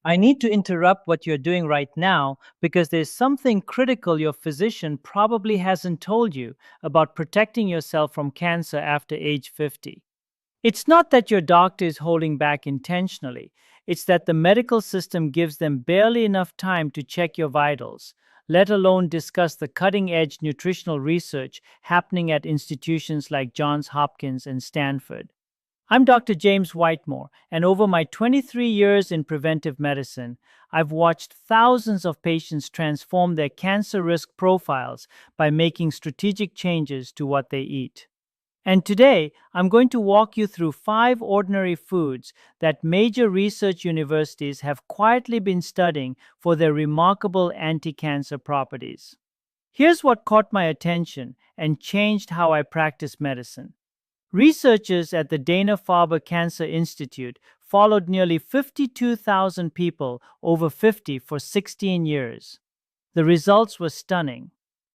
I need to interrupt what you're doing right now because there's something critical your physician probably hasn't told you about protecting yourself from cancer after age 50. It's not that your doctor is holding back intentionally, it's that the medical system gives them barely enough time to check your vitals, let alone discuss the cutting edge nutritional research happening at institutions like Johns Hopkins and Stanford. I'm Dr. James Whitemore, and over my 23 years in preventive medicine, I've watched thousands of patients transform their cancer risk profiles by making strategic changes to what they eat. And today, I'm going to walk you through 5 ordinary foods that major research universities have quietly been studying for their remarkable anti cancer properties. Here's what caught my attention and changed how I practice medicine. Researchers at the Dana Farber Cancer Institute followed nearly 52,000 people over 50 for 16 years. The results were stunning.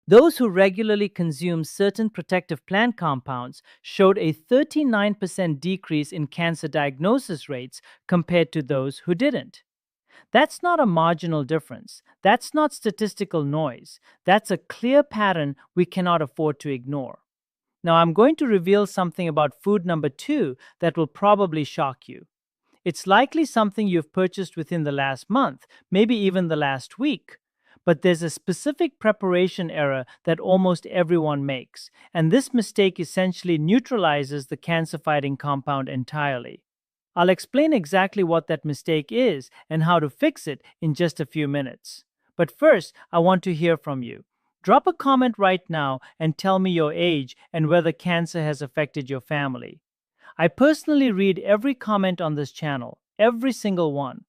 Those who regularly consumed certain protective plant compounds showed a 39% decrease in cancer diagnosis rates compared to those who didn't. That's not a marginal difference. That's not statistical noise. That's a clear pattern we cannot afford to ignore. Now, I'm going to reveal something about food number 2 that will probably shock you. It's likely something you've purchased within the last month, maybe even the last week. But there's a specific preparation error that almost everyone makes, and this mistake essentially neutralizes the cancer fighting compound entirely. I'll explain exactly what that mistake is and how to fix it in just a few minutes. But first, I want to hear from you. Drop a comment right now and tell me your age and whether cancer has affected your family. I personally read every comment on this channel, every single one.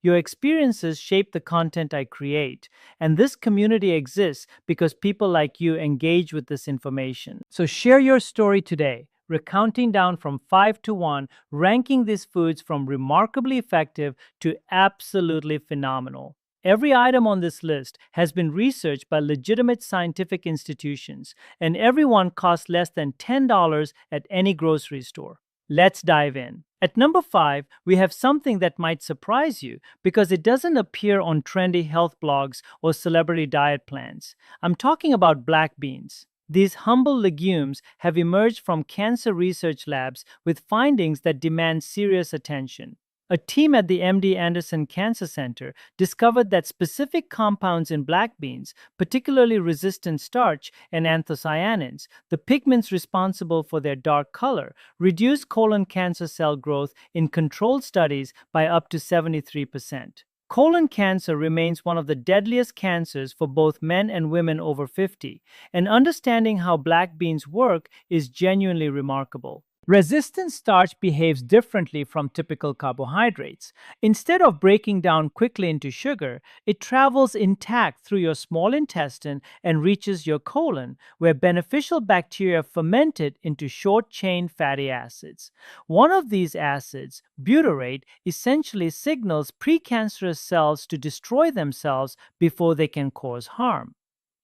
Your experiences shape the content I create, and this community exists because people like you engage with this information. So share your story today, recounting down from 5 to 1, ranking these foods from remarkably effective to absolutely phenomenal. Every item on this list has been researched by legitimate scientific institutions, and every one costs less than $10 at any grocery store. Let's dive in. At number 5, we have something that might surprise you because it doesn't appear on trendy health blogs or celebrity diet plans. I'm talking about black beans. These humble legumes have emerged from cancer research labs with findings that demand serious attention. A team at the MD Anderson Cancer Center discovered that specific compounds in black beans, particularly resistant starch and anthocyanins, the pigments responsible for their dark color, reduce colon cancer cell growth in controlled studies by up to 73%. Colon cancer remains one of the deadliest cancers for both men and women over 50, and understanding how black beans work is genuinely remarkable. Resistant starch behaves differently from typical carbohydrates. Instead of breaking down quickly into sugar, it travels intact through your small intestine and reaches your colon, where beneficial bacteria ferment it into short-chain fatty acids. One of these acids, butyrate, essentially signals precancerous cells to destroy themselves before they can cause harm.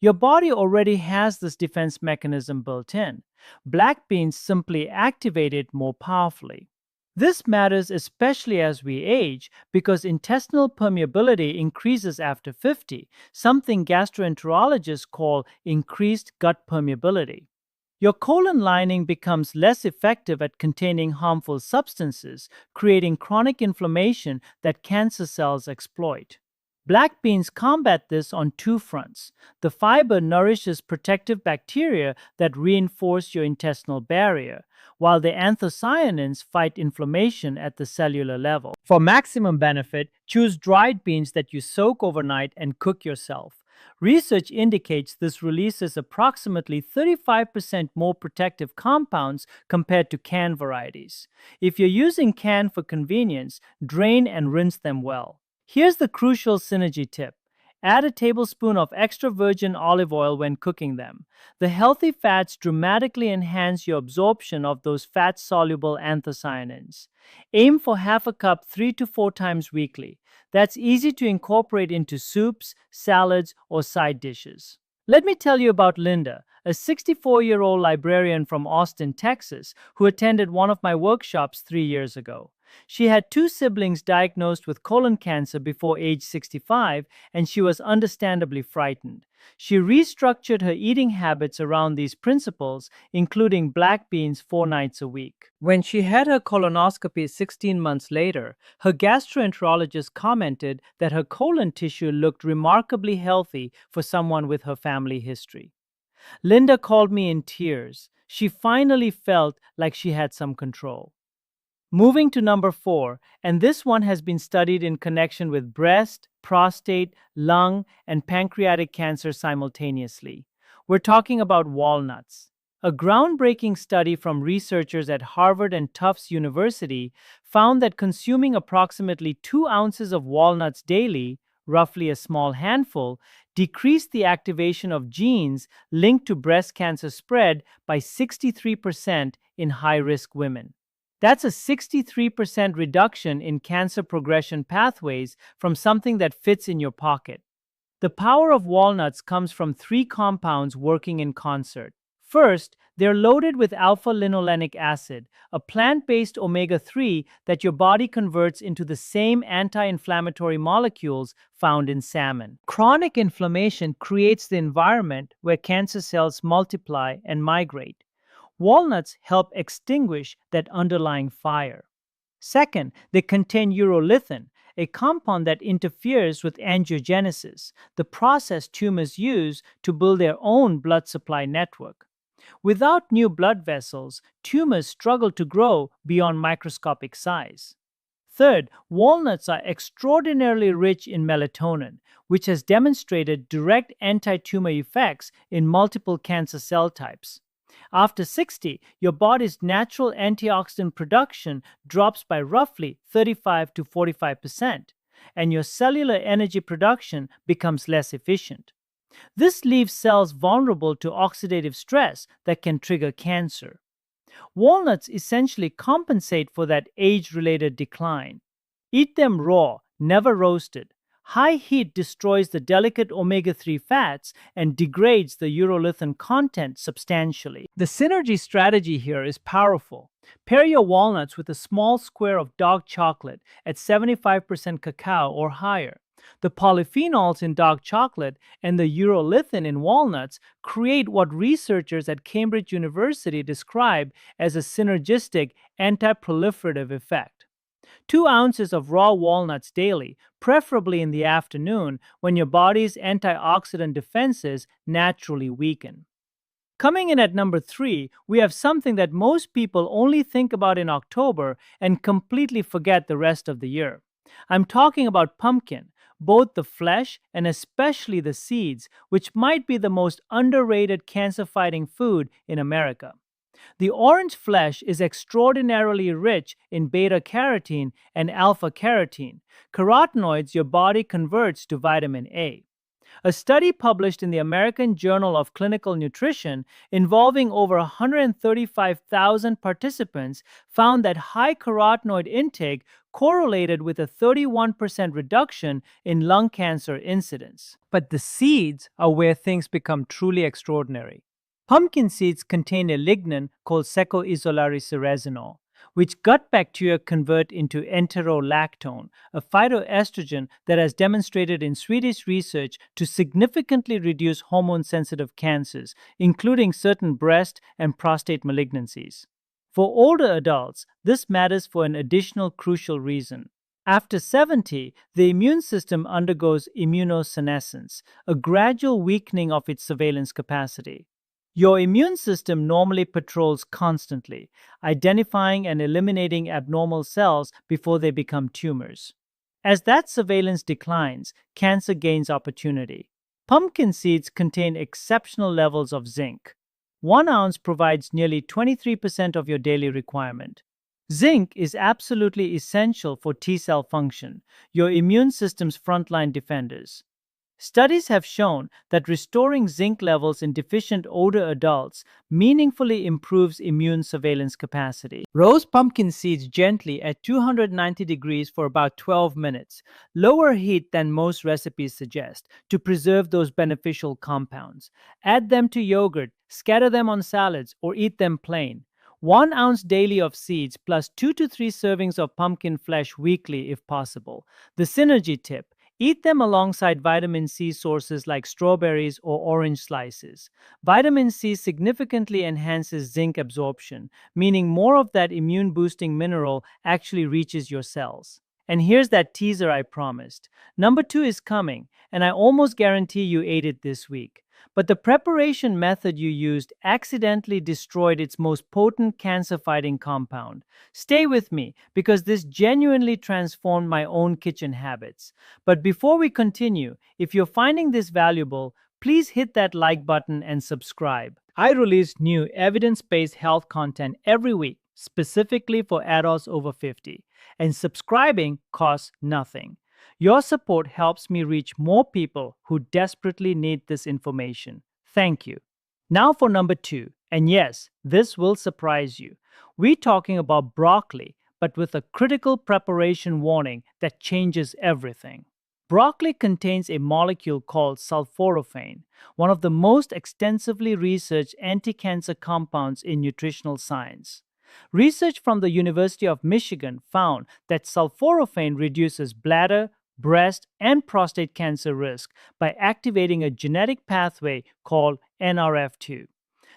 Your body already has this defense mechanism built in. Black beans simply activate it more powerfully. This matters especially as we age because intestinal permeability increases after 50, something gastroenterologists call increased gut permeability. Your colon lining becomes less effective at containing harmful substances, creating chronic inflammation that cancer cells exploit. Black beans combat this on 2 fronts. The fiber nourishes protective bacteria that reinforce your intestinal barrier, while the anthocyanins fight inflammation at the cellular level. For maximum benefit, choose dried beans that you soak overnight and cook yourself. Research indicates this releases approximately 35% more protective compounds compared to canned varieties. If you're using canned for convenience, drain and rinse them well. Here's the crucial synergy tip. Add a tablespoon of extra virgin olive oil when cooking them. The healthy fats dramatically enhance your absorption of those fat-soluble anthocyanins. Aim for half a cup 3 to 4 times weekly. That's easy to incorporate into soups, salads, or side dishes. Let me tell you about Linda, a 64-year-old librarian from Austin, Texas, who attended one of my workshops 3 years ago. She had two siblings diagnosed with colon cancer before age 65, and she was understandably frightened. She restructured her eating habits around these principles, including black beans 4 nights a week. When she had her colonoscopy 16 months later, her gastroenterologist commented that her colon tissue looked remarkably healthy for someone with her family history. Linda called me in tears. She finally felt like she had some control. Moving to number four, and this one has been studied in connection with breast, prostate, lung, and pancreatic cancer simultaneously. We're talking about walnuts. A groundbreaking study from researchers at Harvard and Tufts University found that consuming approximately 2 ounces of walnuts daily, roughly a small handful, decreased the activation of genes linked to breast cancer spread by 63% in high risk women. That's a 63% reduction in cancer progression pathways from something that fits in your pocket. The power of walnuts comes from three compounds working in concert. First, they're loaded with alpha-linolenic acid, a plant-based omega-3 that your body converts into the same anti-inflammatory molecules found in salmon. Chronic inflammation creates the environment where cancer cells multiply and migrate. Walnuts help extinguish that underlying fire. Second, they contain urolithin, a compound that interferes with angiogenesis, the process tumors use to build their own blood supply network. Without new blood vessels, tumors struggle to grow beyond microscopic size. Third, walnuts are extraordinarily rich in melatonin, which has demonstrated direct anti-tumor effects in multiple cancer cell types. After 60, your body's natural antioxidant production drops by roughly 35 to 45%, and your cellular energy production becomes less efficient. This leaves cells vulnerable to oxidative stress that can trigger cancer. Walnuts essentially compensate for that age related decline. Eat them raw, never roasted. High heat destroys the delicate omega 3 fats and degrades the urolithin content substantially. The synergy strategy here is powerful. Pair your walnuts with a small square of dark chocolate at 75% cacao or higher. The polyphenols in dark chocolate and the urolithin in walnuts create what researchers at Cambridge University describe as a synergistic anti-proliferative effect. 2 ounces of raw walnuts daily, preferably in the afternoon when your body's antioxidant defenses naturally weaken. Coming in at number three, we have something that most people only think about in October and completely forget the rest of the year. I'm talking about pumpkin, both the flesh and especially the seeds, which might be the most underrated cancer-fighting food in America. The orange flesh is extraordinarily rich in beta carotene and alpha carotene, carotenoids your body converts to vitamin A. A study published in the American Journal of Clinical Nutrition involving over 135,000 participants found that high carotenoid intake correlated with a 31% reduction in lung cancer incidence. But the seeds are where things become truly extraordinary. Pumpkin seeds contain a lignin called secoisolariceresinol, which gut bacteria convert into enterolactone, a phytoestrogen that has demonstrated in Swedish research to significantly reduce hormone-sensitive cancers, including certain breast and prostate malignancies. For older adults, this matters for an additional crucial reason. After 70, the immune system undergoes immunosenescence, a gradual weakening of its surveillance capacity. Your immune system normally patrols constantly, identifying and eliminating abnormal cells before they become tumors. As that surveillance declines, cancer gains opportunity. Pumpkin seeds contain exceptional levels of zinc. 1 ounce provides nearly 23% of your daily requirement. Zinc is absolutely essential for T cell function, your immune system's frontline defenders. Studies have shown that restoring zinc levels in deficient older adults meaningfully improves immune surveillance capacity. Roast pumpkin seeds gently at 290 degrees for about 12 minutes, lower heat than most recipes suggest, to preserve those beneficial compounds. Add them to yogurt, scatter them on salads, or eat them plain. 1 ounce daily of seeds plus 2 to 3 servings of pumpkin flesh weekly if possible. The synergy tip: eat them alongside vitamin C sources like strawberries or orange slices. Vitamin C significantly enhances zinc absorption, meaning more of that immune boosting mineral actually reaches your cells. And here's that teaser I promised. Number two is coming, and I almost guarantee you ate it this week. But the preparation method you used accidentally destroyed its most potent cancer fighting compound. Stay with me because this genuinely transformed my own kitchen habits. But before we continue, if you're finding this valuable, please hit that like button and subscribe. I release new evidence based health content every week, specifically for adults over 50, and subscribing costs nothing. Your support helps me reach more people who desperately need this information. Thank you. Now for number two, and yes, this will surprise you. We're talking about broccoli, but with a critical preparation warning that changes everything. Broccoli contains a molecule called sulforaphane, one of the most extensively researched anti-cancer compounds in nutritional science. Research from the University of Michigan found that sulforaphane reduces bladder, breast, and prostate cancer risk by activating a genetic pathway called NRF2.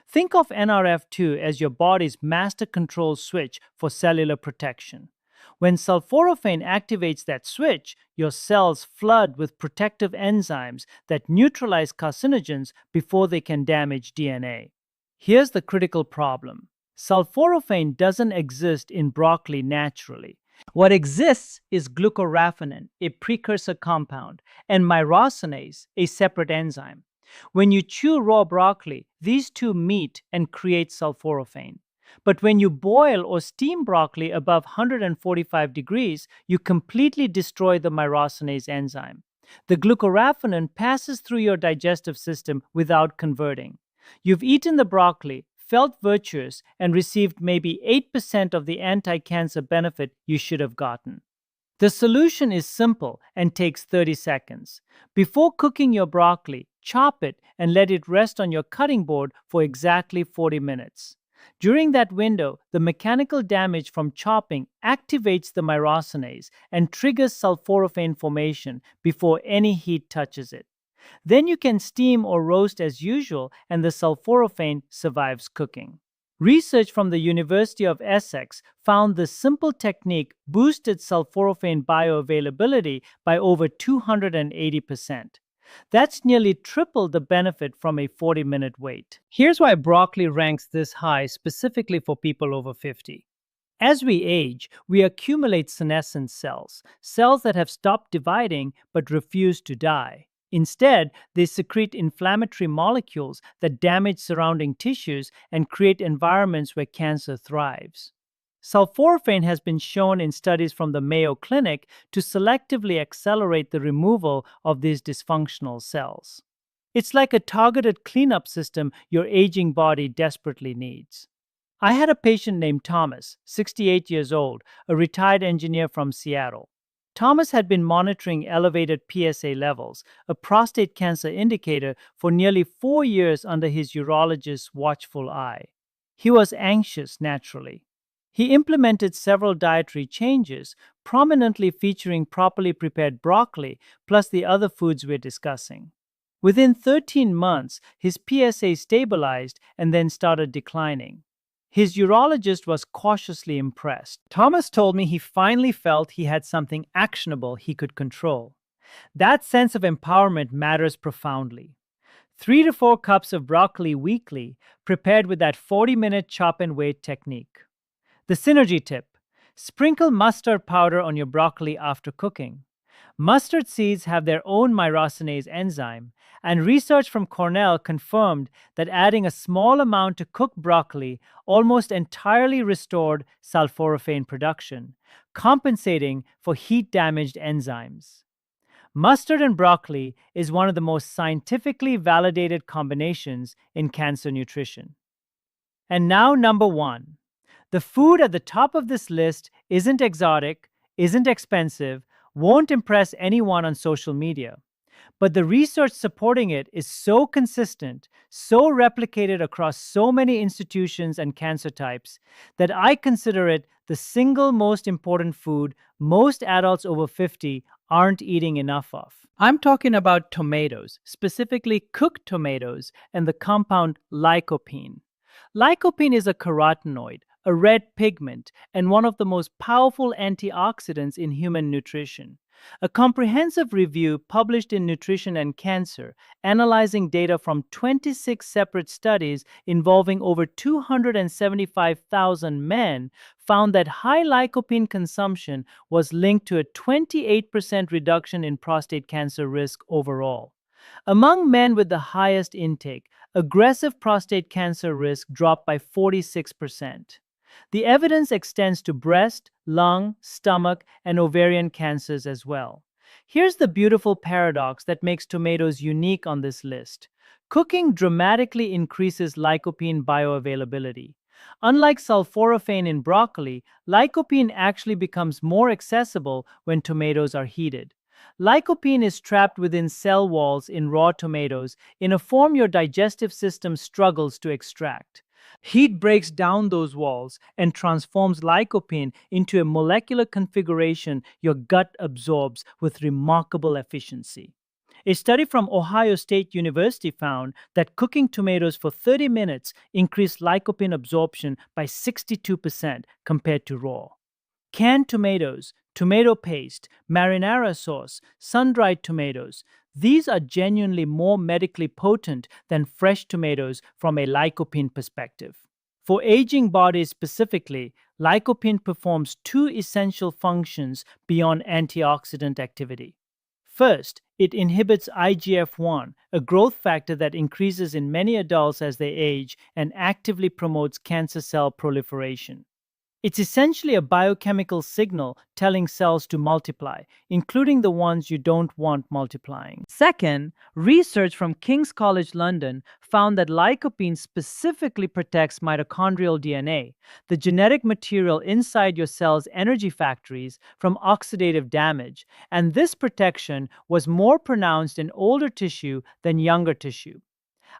Think of NRF2 as your body's master control switch for cellular protection. When sulforaphane activates that switch, your cells flood with protective enzymes that neutralize carcinogens before they can damage DNA. Here's the critical problem: sulforaphane doesn't exist in broccoli naturally. What exists is glucoraphanin, a precursor compound, and myrosinase, a separate enzyme. When you chew raw broccoli, these two meet and create sulforaphane. But when you boil or steam broccoli above 145 degrees, you completely destroy the myrosinase enzyme. The glucoraphanin passes through your digestive system without converting. You've eaten the broccoli, felt virtuous, and received maybe 8% of the anti-cancer benefit you should have gotten. The solution is simple and takes 30 seconds. Before cooking your broccoli, chop it and let it rest on your cutting board for exactly 40 minutes. During that window, the mechanical damage from chopping activates the myrosinase and triggers sulforaphane formation before any heat touches it. Then you can steam or roast as usual, and the sulforaphane survives cooking. Research from the University of Essex found this simple technique boosted sulforaphane bioavailability by over 280%. That's nearly triple the benefit from a 40-minute wait. Here's why broccoli ranks this high specifically for people over 50. As we age, we accumulate senescent cells, cells that have stopped dividing but refuse to die. Instead, they secrete inflammatory molecules that damage surrounding tissues and create environments where cancer thrives. Sulforaphane has been shown in studies from the Mayo Clinic to selectively accelerate the removal of these dysfunctional cells. It's like a targeted cleanup system your aging body desperately needs. I had a patient named Thomas, 68 years old, a retired engineer from Seattle. Thomas had been monitoring elevated PSA levels, a prostate cancer indicator, for nearly 4 years under his urologist's watchful eye. He was anxious, naturally. He implemented several dietary changes, prominently featuring properly prepared broccoli, plus the other foods we're discussing. Within 13 months, his PSA stabilized and then started declining. His urologist was cautiously impressed. Thomas told me he finally felt he had something actionable he could control. That sense of empowerment matters profoundly. 3 to 4 cups of broccoli weekly, prepared with that 40-minute chop and wait technique. The synergy tip: sprinkle mustard powder on your broccoli after cooking. Mustard seeds have their own myrosinase enzyme, and research from Cornell confirmed that adding a small amount to cooked broccoli almost entirely restored sulforaphane production, compensating for heat-damaged enzymes. Mustard and broccoli is one of the most scientifically validated combinations in cancer nutrition. And now, number one. The food at the top of this list isn't exotic, isn't expensive, won't impress anyone on social media. But the research supporting it is so consistent, so replicated across so many institutions and cancer types, that I consider it the single most important food most adults over 50 aren't eating enough of. I'm talking about tomatoes, specifically cooked tomatoes, and the compound lycopene. Lycopene is a carotenoid, a red pigment, and one of the most powerful antioxidants in human nutrition. A comprehensive review published in Nutrition and Cancer, analyzing data from 26 separate studies involving over 275,000 men, found that high lycopene consumption was linked to a 28% reduction in prostate cancer risk overall. Among men with the highest intake, aggressive prostate cancer risk dropped by 46%. The evidence extends to breast, lung, stomach, and ovarian cancers as well. Here's the beautiful paradox that makes tomatoes unique on this list. Cooking dramatically increases lycopene bioavailability. Unlike sulforaphane in broccoli, lycopene actually becomes more accessible when tomatoes are heated. Lycopene is trapped within cell walls in raw tomatoes in a form your digestive system struggles to extract. Heat breaks down those walls and transforms lycopene into a molecular configuration your gut absorbs with remarkable efficiency. A study from Ohio State University found that cooking tomatoes for 30 minutes increased lycopene absorption by 62% compared to raw. Canned tomatoes, tomato paste, marinara sauce, sun-dried tomatoes, these are genuinely more medically potent than fresh tomatoes from a lycopene perspective. For aging bodies specifically, lycopene performs two essential functions beyond antioxidant activity. First, it inhibits IGF-1, a growth factor that increases in many adults as they age and actively promotes cancer cell proliferation. It's essentially a biochemical signal telling cells to multiply, including the ones you don't want multiplying. Second, research from King's College London found that lycopene specifically protects mitochondrial DNA, the genetic material inside your cell's energy factories, from oxidative damage, and this protection was more pronounced in older tissue than younger tissue.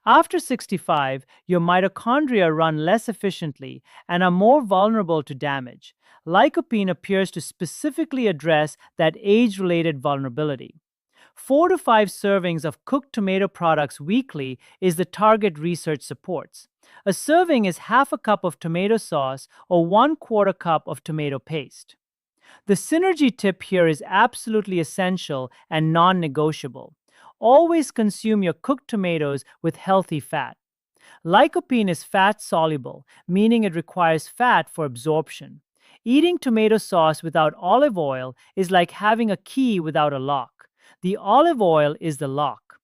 After 65, your mitochondria run less efficiently and are more vulnerable to damage. Lycopene appears to specifically address that age-related vulnerability. 4 to 5 servings of cooked tomato products weekly is the target research supports. A serving is half a cup of tomato sauce or 1/4 cup of tomato paste. The synergy tip here is absolutely essential and non-negotiable. Always consume your cooked tomatoes with healthy fat. Lycopene is fat soluble, meaning it requires fat for absorption. Eating tomato sauce without olive oil is like having a key without a lock. The olive oil is the lock.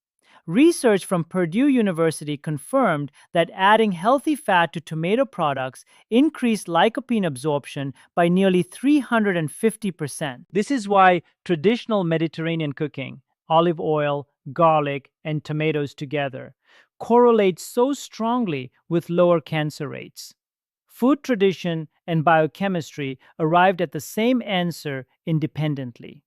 Research from Purdue University confirmed that adding healthy fat to tomato products increased lycopene absorption by nearly 350%. This is why traditional Mediterranean cooking, olive oil, garlic, and tomatoes together, correlates so strongly with lower cancer rates. Food tradition and biochemistry arrived at the same answer independently.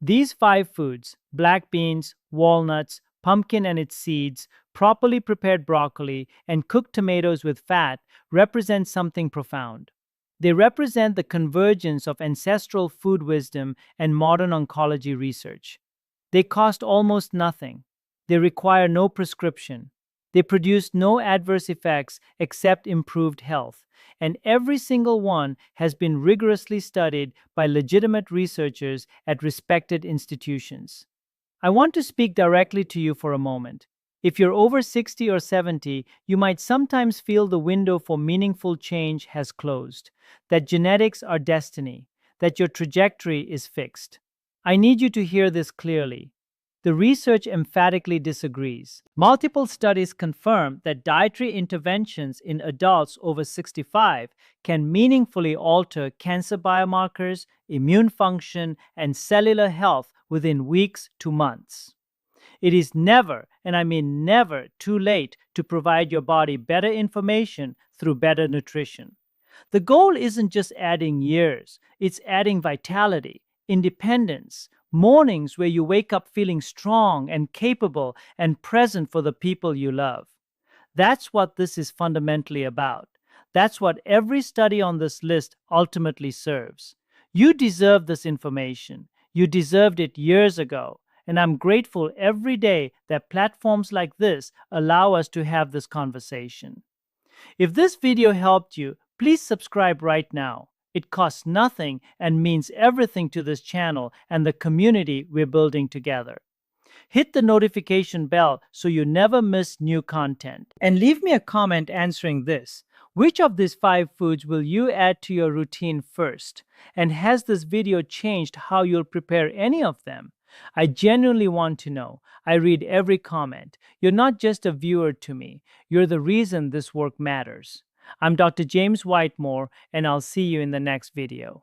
These 5 foods, black beans, walnuts, pumpkin and its seeds, properly prepared broccoli, and cooked tomatoes with fat, represent something profound. They represent the convergence of ancestral food wisdom and modern oncology research. They cost almost nothing. They require no prescription. They produce no adverse effects except improved health. And every single one has been rigorously studied by legitimate researchers at respected institutions. I want to speak directly to you for a moment. If you're over 60 or 70, you might sometimes feel the window for meaningful change has closed, that genetics are destiny, that your trajectory is fixed. I need you to hear this clearly. The research emphatically disagrees. Multiple studies confirm that dietary interventions in adults over 65 can meaningfully alter cancer biomarkers, immune function, and cellular health within weeks to months. It is never, and I mean never, too late to provide your body better information through better nutrition. The goal isn't just adding years, it's adding vitality, independence, Mornings where you wake up feeling strong and capable and present for the people you love. That's what this is fundamentally about. That's what every study on this list ultimately serves. You deserve this information. You deserved it years ago. And I'm grateful every day that platforms like this allow us to have this conversation. If this video helped you, please subscribe right now. It costs nothing and means everything to this channel and the community we're building together. Hit the notification bell so you never miss new content. And leave me a comment answering this. Which of these 5 foods will you add to your routine first? And has this video changed how you'll prepare any of them? I genuinely want to know. I read every comment. You're not just a viewer to me. You're the reason this work matters. I'm Dr. James Whitemore, and I'll see you in the next video.